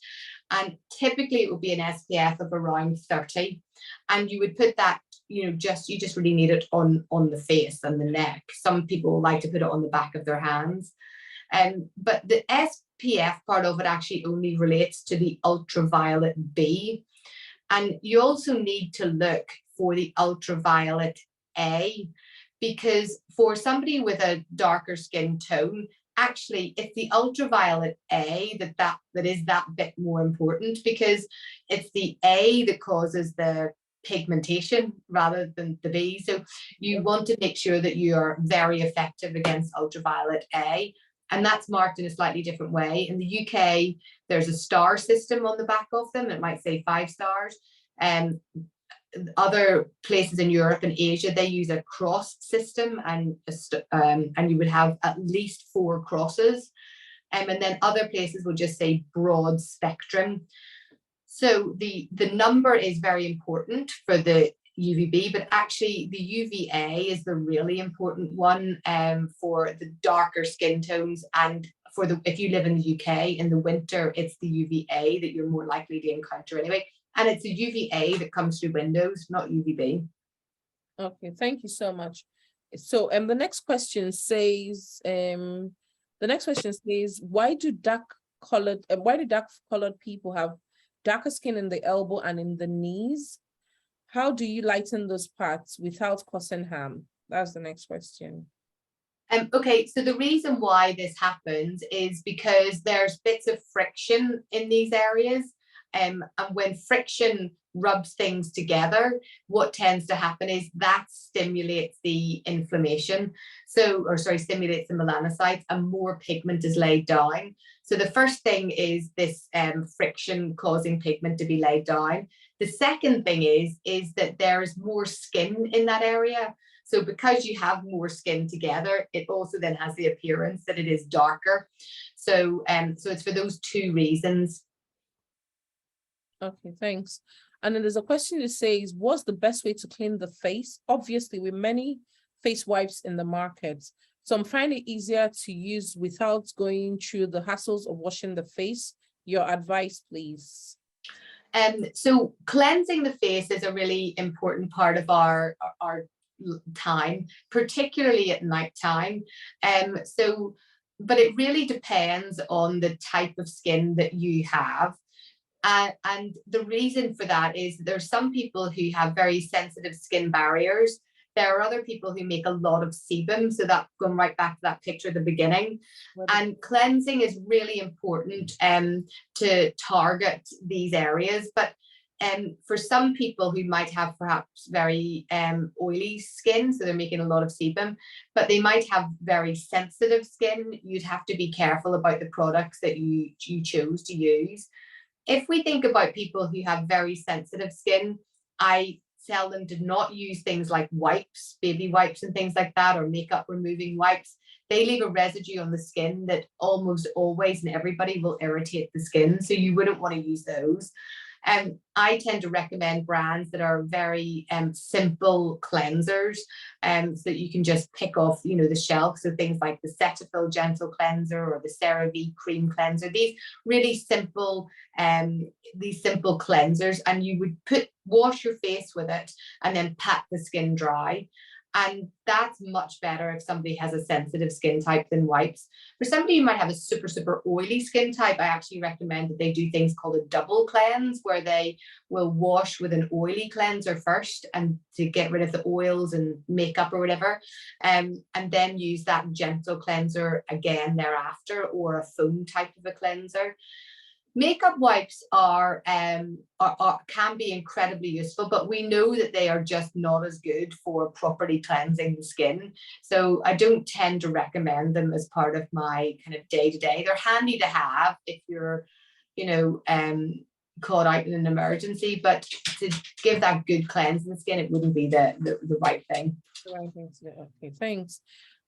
And typically it would be an SPF of around 30. And you would put that, you just really need it on the face and the neck. Some people like to put it on the back of their hands. But the SPF part of it actually only relates to the ultraviolet B. And you also need to look for the ultraviolet A, because for somebody with a darker skin tone, actually it's the ultraviolet A that is that bit more important, because it's the A that causes the pigmentation rather than the B. So you want to make sure that you are very effective against ultraviolet A, and that's marked in a slightly different way. In the UK, there's a star system on the back of them. It might say 5 stars. Other places in Europe and Asia, they use a cross system, and you would have at least 4 crosses. And then other places will just say broad spectrum. So the number is very important for the UVB, but actually the UVA is the really important one for the darker skin tones. And for if you live in the UK in the winter, it's the UVA that you're more likely to encounter anyway. And it's the UVA that comes through windows, not UVB. Okay, thank you so much. So the next question says, why do dark colored people have darker skin in the elbow and in the knees? How do you lighten those parts without causing harm? That's the next question. Okay, so the reason why this happens is because there's bits of friction in these areas. And when friction rubs things together, what tends to happen is that stimulates the inflammation. Stimulates the melanocytes, and more pigment is laid down. So the first thing is this friction causing pigment to be laid down. The second thing is that there's more skin in that area. So because you have more skin together, it also then has the appearance that it is darker. So it's for those 2 reasons. Okay, thanks. And then there's a question that says, what's the best way to clean the face? Obviously, with many face wipes in the market, some find it easier to use without going through the hassles of washing the face. Your advice, please. So cleansing the face is a really important part of our time, particularly at night time. But it really depends on the type of skin that you have. And the reason for that is there's some people who have very sensitive skin barriers. There are other people who make a lot of sebum. So that's going right back to that picture at the beginning. And cleansing is really important to target these areas. But for some people who might have perhaps very oily skin, so they're making a lot of sebum, but they might have very sensitive skin, you'd have to be careful about the products that you choose to use. If we think about people who have very sensitive skin, I tell them to not use things like wipes, baby wipes and things like that, or makeup removing wipes. They leave a residue on the skin that almost always and everybody will irritate the skin. So you wouldn't want to use those. I tend to recommend brands that are very simple cleansers, so that you can just pick off, the shelf. So things like the Cetaphil Gentle Cleanser or the CeraVe Cream Cleanser. These really simple, cleansers, and you would wash your face with it and then pat the skin dry. And that's much better if somebody has a sensitive skin type than wipes. For somebody who might have a super, super oily skin type, I actually recommend that they do things called a double cleanse, where they will wash with an oily cleanser first and to get rid of the oils and makeup or whatever, and then use that gentle cleanser again thereafter, or a foam type of a cleanser. Makeup wipes can be incredibly useful, but we know that they are just not as good for properly cleansing the skin. So I don't tend to recommend them as part of my kind of day-to-day. They're handy to have if you're, caught out in an emergency, but to give that good cleanse in the skin, it wouldn't be the right thing. Okay, thanks.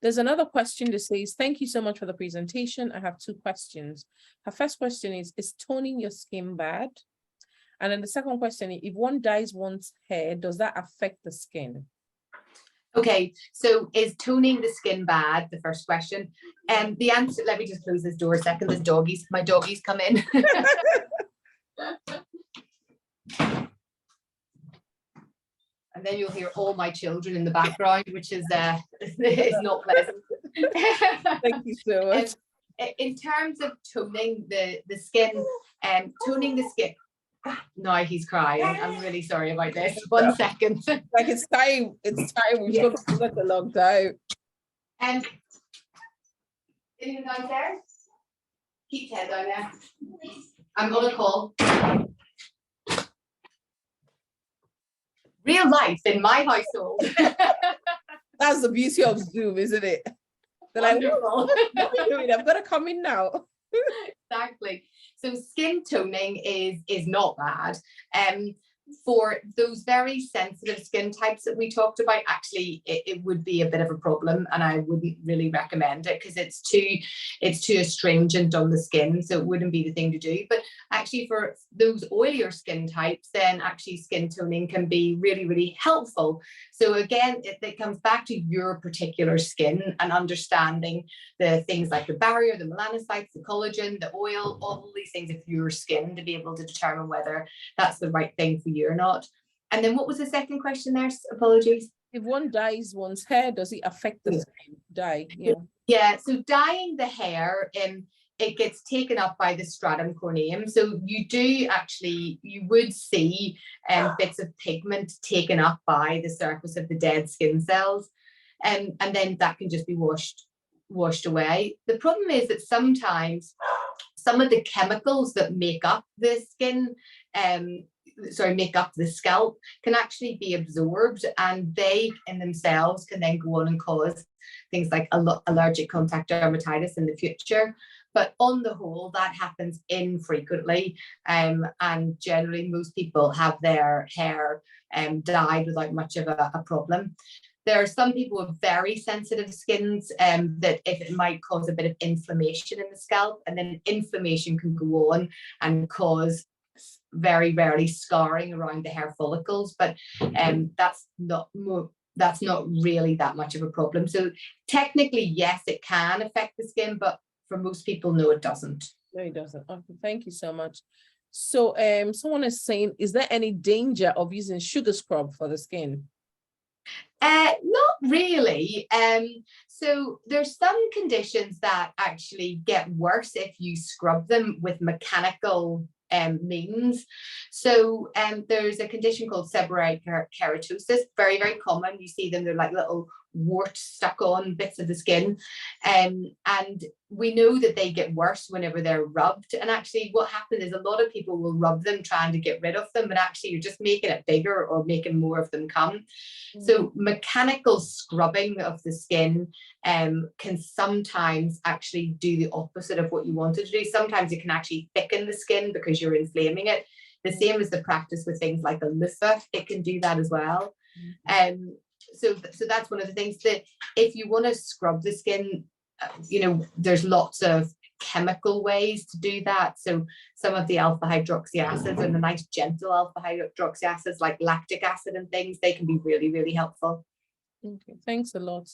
There's another question that says, thank you so much for the presentation. I have 2 questions. Her first question is toning your skin bad? And then the second question is, if one dyes one's hair, does that affect the skin? Okay, so is toning the skin bad? The first question. And the answer, let me just close this door a second. My doggies come in. And then you'll hear all my children in the background, which is not pleasant. Thank you so much. In terms of toning the skin, toning the skin. Now he's crying. I'm really sorry about this. 1 second. Like it's time. We've spoken for such a long time. Anyone downstairs? Keep your head down there. I'm gonna call. Real life in my household. That's the beauty of Zoom, isn't it? They're like, Wonderful. what are you doing? I've got to come in now. Exactly. So skin toning is not bad. For those very sensitive skin types that we talked about, actually it would be a bit of a problem, and I wouldn't really recommend it because it's too astringent on the skin, so it wouldn't be the thing to do. But actually for those oilier skin types, then actually skin toning can be really, really helpful. So again, it comes back to your particular skin and understanding the things like the barrier, the melanocytes, the collagen, the oil, all these things of your skin to be able to determine whether that's the right thing for you or not. And then what was the second question there? Apologies. If one dyes one's hair, does it affect the skin? Dye, yeah. Yeah, so dyeing the hair, it gets taken up by the stratum corneum. So you would see bits of pigment taken up by the surface of the dead skin cells. And then that can just be washed away. The problem is that sometimes some of the chemicals that make up the skin, make up the scalp, can actually be absorbed, and they in themselves can then go on and cause things like allergic contact dermatitis in the future. But on the whole, that happens infrequently, and generally most people have their hair dyed without much of a problem. There are some people with very sensitive skins that if it might cause a bit of inflammation in the scalp, and then inflammation can go on and cause very rarely scarring around the hair follicles, but that's not really that much of a problem. So technically, yes, it can affect the skin, but for most people, no, it doesn't. No, it doesn't. Okay, thank you so much. So someone is saying, is there any danger of using sugar scrub for the skin? Not really. So there's some conditions that actually get worse if you scrub them with mechanical means. So there's a condition called seborrheic keratosis, very, very common. You see them, they're like little warts stuck on bits of the skin. And we know that they get worse whenever they're rubbed. And actually what happens is a lot of people will rub them trying to get rid of them, but actually you're just making it bigger or making more of them come. So mechanical scrubbing of the skin can sometimes actually do the opposite of what you wanted to do. Sometimes it can actually thicken the skin because you're inflaming it. The same as the practice with things like a loofah, it can do that as well. So that's one of the things, that if you want to scrub the skin, there's lots of chemical ways to do that. So some of the alpha hydroxy acids and the nice gentle alpha hydroxy acids like lactic acid and things, they can be really, really helpful. Okay, thanks a lot.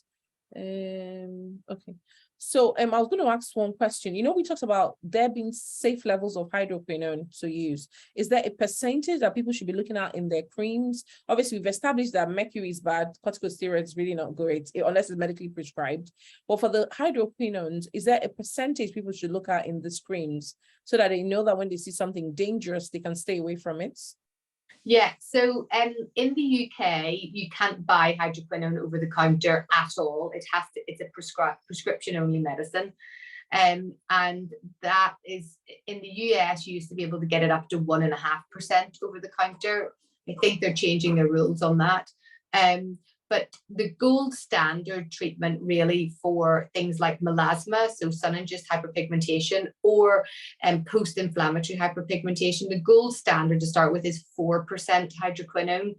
Okay, so I was going to ask one question. We talked about there being safe levels of hydroquinone to use. Is there a percentage that people should be looking at in their creams? Obviously, we've established that mercury is bad, corticosteroids really not great unless it's medically prescribed. But for the hydroquinones, is there a percentage people should look at in the creams so that they know that when they see something dangerous, they can stay away from it? Yeah, so in the UK, you can't buy hydroquinone over the counter at all. It's a prescription only medicine. And that is, in the US, you used to be able to get it up to 1.5% over the counter. I think they're changing their rules on that. But the gold standard treatment really for things like melasma, so sun-induced hyperpigmentation, or post-inflammatory hyperpigmentation, the gold standard to start with is 4% hydroquinone.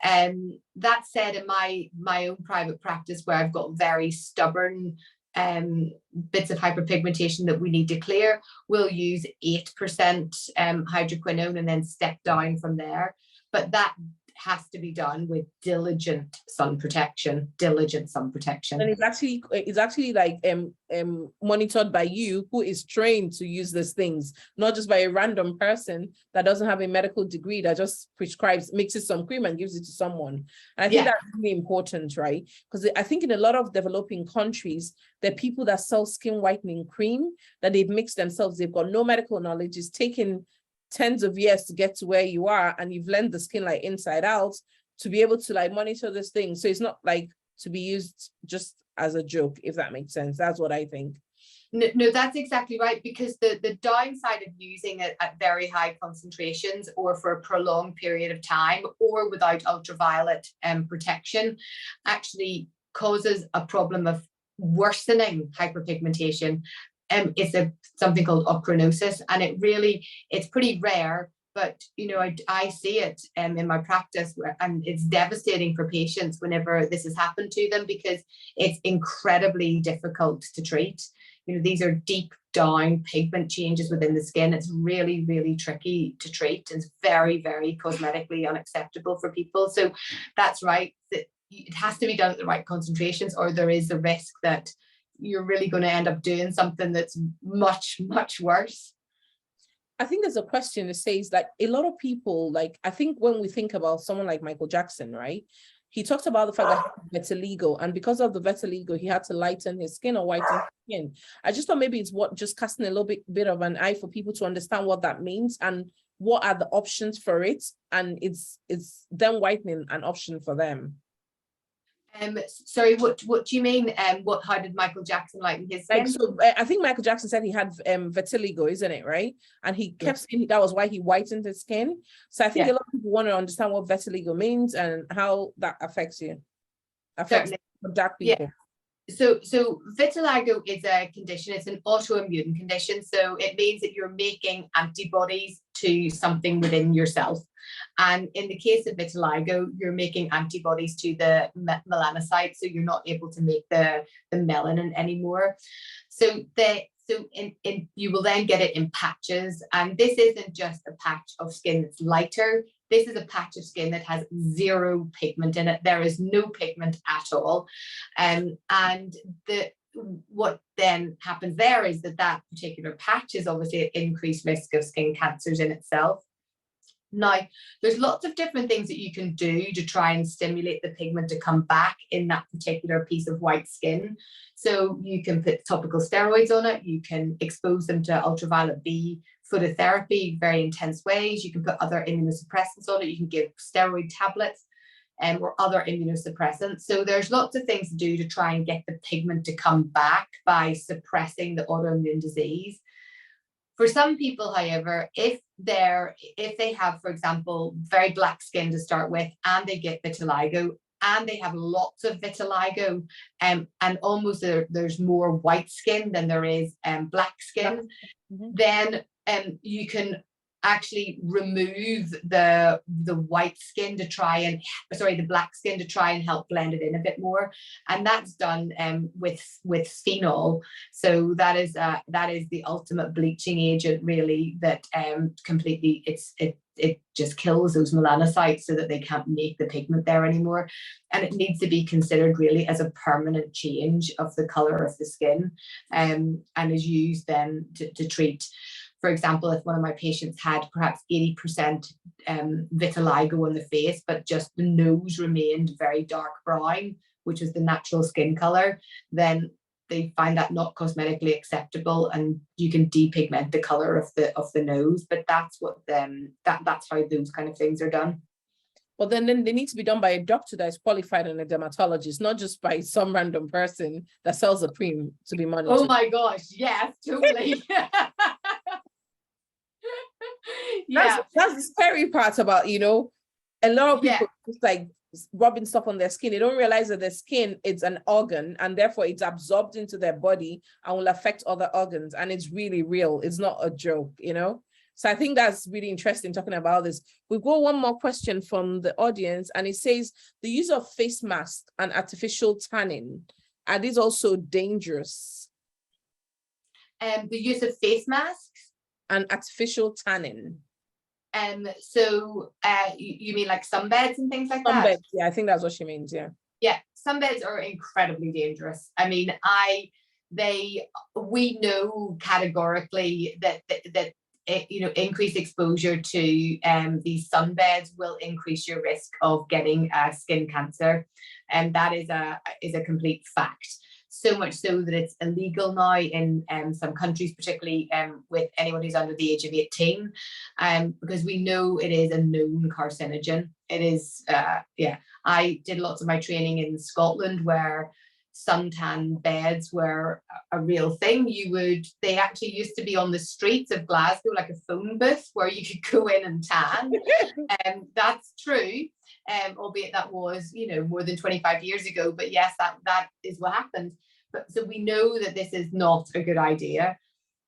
That said, in my own private practice, where I've got very stubborn bits of hyperpigmentation that we need to clear, we'll use 8% hydroquinone and then step down from there. But that has to be done with diligent sun protection. And it's actually like monitored by you, who is trained to use these things, not just by a random person that doesn't have a medical degree that just mixes some cream and gives it to someone. And I think that's really important, right? Because I think in a lot of developing countries, there are people that sell skin whitening cream that they've mixed themselves. They've got no medical knowledge. It's taken tens of years to get to where you are, and you've learned the skin like inside out to be able to like monitor this thing. So it's not like to be used just as a joke, if that makes sense. That's what I think. No, no, that's exactly right, because the downside of using it at very high concentrations or for a prolonged period of time or without ultraviolet protection actually causes a problem of worsening hyperpigmentation. It's something called ochronosis, and it's pretty rare, but I see it in my practice, and it's devastating for patients whenever this has happened to them, because it's incredibly difficult to treat. These are deep down pigment changes within the skin. It's really, really tricky to treat. It's very, very cosmetically unacceptable for people. So that's right. It has to be done at the right concentrations, or there is a risk that you're really going to end up doing something that's much, much worse. I think there's a question that says that a lot of people, like, I think when we think about someone like Michael Jackson, right? He talked about the fact that he had vitiligo, and because of the vitiligo, he had to lighten his skin or whiten his skin. I just thought maybe it's just casting a little bit of an eye for people to understand what that means and what are the options for it. And it's then whitening an option for them. Sorry, what do you mean? How did Michael Jackson lighten his skin? Like, so I think Michael Jackson said he had vitiligo, isn't it, right? And he kept saying that was why he whitened his skin. So I think a lot of people want to understand what vitiligo means and how that affects dark people. So vitiligo is a condition. It's an autoimmune condition. So it means that you're making antibodies to something within yourself. And in the case of vitiligo, you're making antibodies to the melanocytes, so you're not able to make the melanin anymore. So you will then get it in patches, and this isn't just a patch of skin that's lighter. This is a patch of skin that has zero pigment in it. There is no pigment at all, and what then happens there is that particular patch is obviously an increased risk of skin cancers in itself. Now, there's lots of different things that you can do to try and stimulate the pigment to come back in that particular piece of white skin. So you can put topical steroids on it. You can expose them to ultraviolet B phototherapy, very intense ways. You can put other immunosuppressants on it. You can give steroid tablets or other immunosuppressants. So there's lots of things to do to try and get the pigment to come back by suppressing the autoimmune disease. For some people, however, if they have, for example, very black skin to start with, and they get vitiligo, and they have lots of vitiligo, and almost there's more white skin than there is black skin, then you can actually remove the white skin to try and the black skin to try and help blend it in a bit more, and that's done with phenol. So that is the ultimate bleaching agent, really, that completely it just kills those melanocytes so that they can't make the pigment there anymore, and it needs to be considered really as a permanent change of the color of the skin, and is used then to treat. For example, if one of my patients had perhaps 80% vitiligo on the face, but just the nose remained very dark brown, which is the natural skin color, then they find that not cosmetically acceptable, and you can depigment the color of the nose. But that's that's how those kind of things are done. Well, then they need to be done by a doctor that is qualified and a dermatologist, not just by some random person that sells a cream to be monitored. Oh my gosh, yes, totally. That's the scary part about, a lot of people just like rubbing stuff on their skin. They don't realize that their skin is an organ, and therefore it's absorbed into their body and will affect other organs. And it's really real. It's not a joke, So I think that's really interesting talking about this. We've got one more question from the audience, and it says, the use of face mask and artificial tanning, are these also dangerous? The use of face masks? And artificial tanning. So you mean like sunbeds and things like that? Sunbeds, yeah, I think that's what she means, yeah. Yeah, sunbeds are incredibly dangerous. I mean, we know categorically that increased exposure to these sunbeds will increase your risk of getting skin cancer, and that is a complete fact. So much so that it's illegal now in some countries, particularly with anyone who's under the age of 18, because we know it is a known carcinogen. It is, I did lots of my training in Scotland, where suntan beds were a real thing. They actually used to be on the streets of Glasgow, like a phone booth where you could go in and tan. And that's true. Albeit that was, more than 25 years ago. But yes, that is what happened. But so we know that this is not a good idea.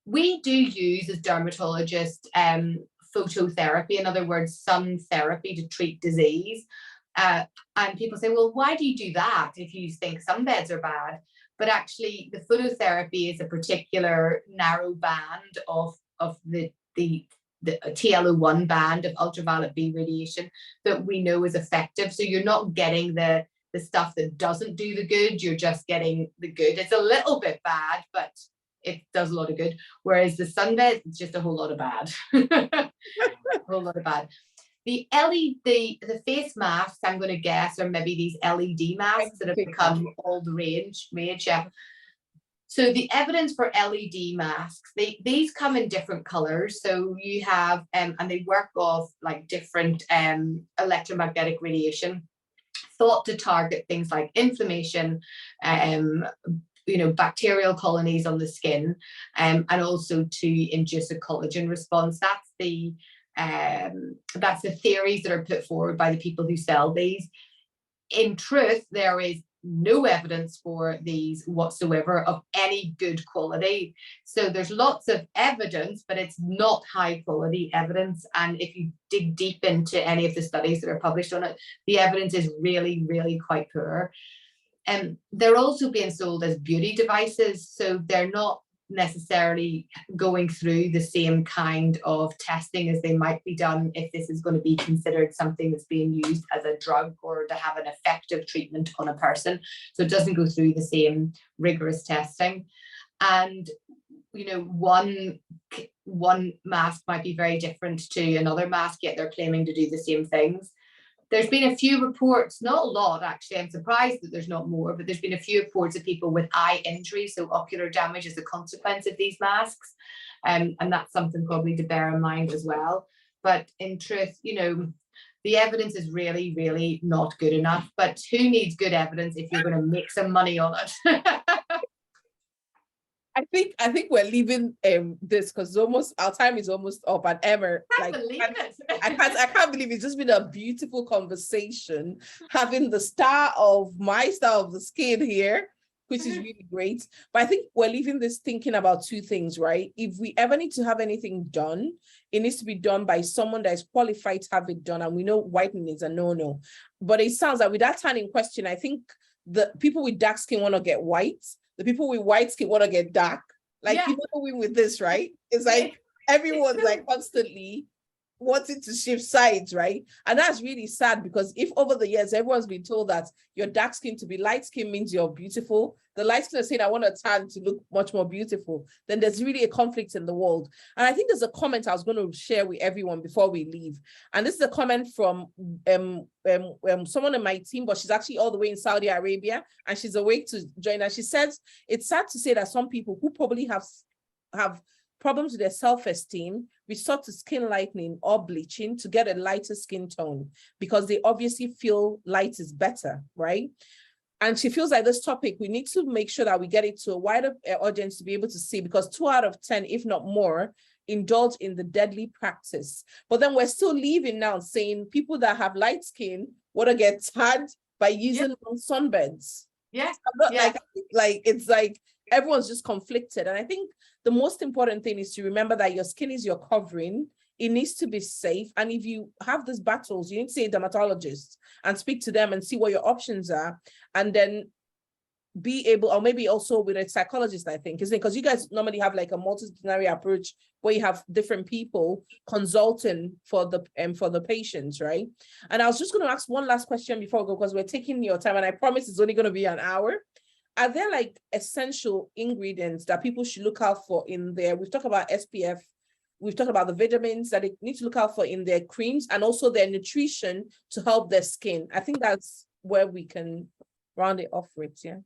We do use, as dermatologists, phototherapy, in other words, sun therapy to treat disease. And people say, well, why do you do that if you think sunbeds are bad? But actually, the phototherapy is a particular narrow band of the TLO1 band of ultraviolet B radiation that we know is effective. So you're not getting the stuff that doesn't do the good, you're just getting the good. It's a little bit bad, but it does a lot of good. Whereas the sunbed, it's just a whole lot of bad. A whole lot of bad. The the face masks, I'm going to guess, are maybe these LED masks that have become all the rage. Yeah. So the evidence for LED masks, these come in different colors. So you have, and they work off like different electromagnetic radiation, thought to target things like inflammation, bacterial colonies on the skin, and also to induce a collagen response. That's the theories that are put forward by the people who sell these. In truth, there is no evidence for these whatsoever of any good quality. So there's lots of evidence, but it's not high quality evidence. And if you dig deep into any of the studies that are published on it, the evidence is really, really quite poor. And they're also being sold as beauty devices. So they're not necessarily going through the same kind of testing as they might be done if this is going to be considered something that's being used as a drug or to have an effective treatment on a person. So it doesn't go through the same rigorous testing. And one mask might be very different to another mask, yet they're claiming to do the same things. There's been a few reports, not a lot actually, I'm surprised that there's not more, but there's been a few reports of people with eye injury, so ocular damage as a consequence of these masks. And that's something probably to bear in mind as well. But in truth, the evidence is really, really not good enough. But who needs good evidence if you're going to make some money on it? I think we're leaving this because almost our time is almost up. And Emma, I can't believe it's just been a beautiful conversation having the star of the skin here, which is really great. But I think we're leaving this thinking about two things, right? If we ever need to have anything done, it needs to be done by someone that is qualified to have it done. And we know whitening is a no-no. But it sounds like with that tan in question, I think the people with dark skin want to get white. The people with white skin want to get dark. Like, you know, we with this, right? It's like everyone's like constantly wanting to shift sides, right? And that's really sad because if over the years everyone's been told that your dark skin to be light skin means you're beautiful, the light skin is saying I want a tan to look much more beautiful, then there's really a conflict in the world. And I think there's a comment I was going to share with everyone before we leave. And this is a comment from someone in my team, but she's actually all the way in Saudi Arabia and she's awake to join us. She says, it's sad to say that some people who probably have problems with their self-esteem resort to skin lightening or bleaching to get a lighter skin tone because they obviously feel light is better, right? And she feels like this topic, we need to make sure that we get it to a wider audience to be able to see, because 2 out of 10, if not more, indulge in the deadly practice. But then we're still leaving now saying people that have light skin want to get tanned by using sunbeds. Yeah. Like it's like everyone's just conflicted. And I think the most important thing is to remember that your skin is your covering. It needs to be safe. And if you have these battles, you need to see a dermatologist and speak to them and see what your options are. And then be able, or maybe also with a psychologist, I think, isn't it? Because you guys normally have like a multidisciplinary approach where you have different people consulting for the patients, right? And I was just going to ask one last question before we go, because we're taking your time and I promise it's only going to be an hour. Are there like essential ingredients that people should look out for in there? We've talked about SPF. We've talked about the vitamins that they need to look out for in their creams and also their nutrition to help their skin. I think that's where we can round it off with, yeah.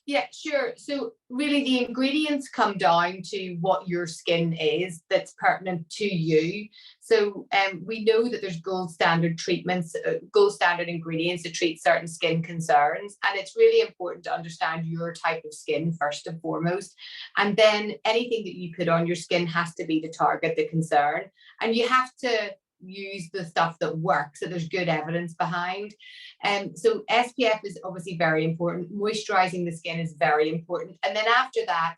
Yeah, sure. So really the ingredients come down to what your skin is that's pertinent to you. So we know that there's gold standard treatments, gold standard ingredients to treat certain skin concerns. And it's really important to understand your type of skin first and foremost. And then anything that you put on your skin has to be to target the concern. And you have to use the stuff that works, so there's good evidence behind. So SPF is obviously very important. Moisturizing the skin is very important. And then after that,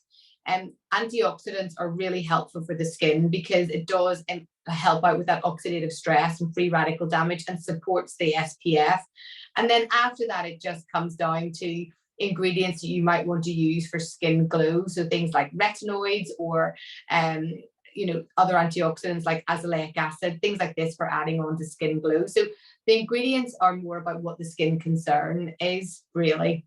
antioxidants are really helpful for the skin because it does help out with that oxidative stress and free radical damage and supports the SPF. And then after that, it just comes down to ingredients that you might want to use for skin glow. So things like retinoids or other antioxidants like azelaic acid, things like this for adding on to skin glow. So the ingredients are more about what the skin concern is, really.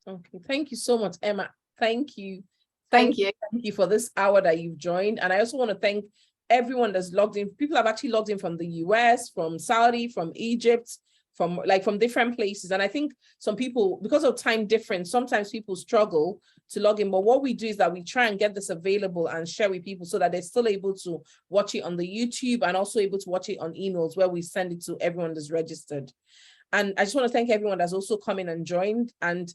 Okay, thank you so much, Emma. Thank you. Thank you for this hour that you've joined. And I also want to thank everyone that's logged in. People have actually logged in from the US, from Saudi, from Egypt, from different places. And I think some people, because of time difference, sometimes people struggle to log in. But what we do is that we try and get this available and share with people so that they're still able to watch it on the YouTube and also able to watch it on emails where we send it to everyone that's registered. And I just want to thank everyone that's also come in and joined. And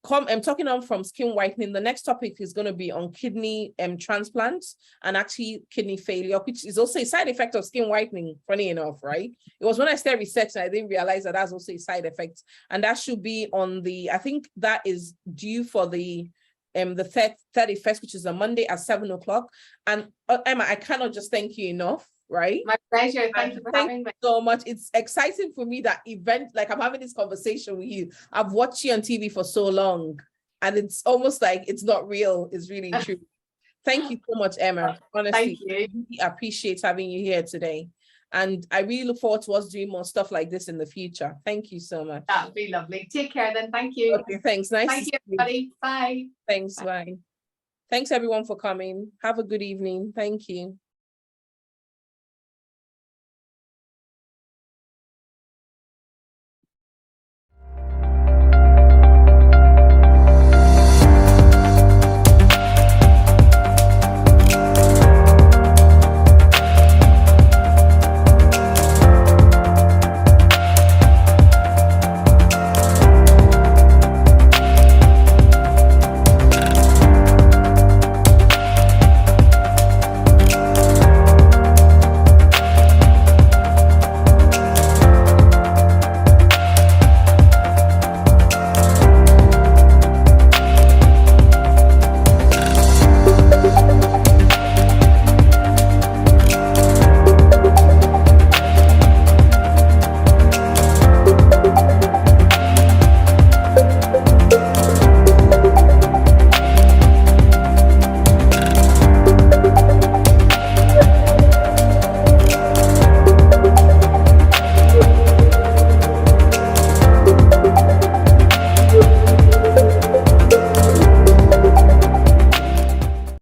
I'm talking on from skin whitening. The next topic is going to be on kidney transplants and actually kidney failure, which is also a side effect of skin whitening, funny enough, right? It was when I started researching, I didn't realize that that's also a side effect. And that should be on I think that is due for the 31st, which is a Monday at 7:00. And Emma, I cannot just thank you enough. Right? My pleasure. Thank you for having me so much. It's exciting for me that I'm having this conversation with you. I've watched you on TV for so long and it's almost like it's not real. It's really true. Thank you so much, Emma. Honestly, thank you. I really appreciate having you here today. And I really look forward to us doing more stuff like this in the future. Thank you so much. That would be lovely. Take care then. Thank you. Okay, thanks. Nice. Thank you, everybody. Bye. Thanks. Bye. Thanks everyone for coming. Have a good evening. Thank you.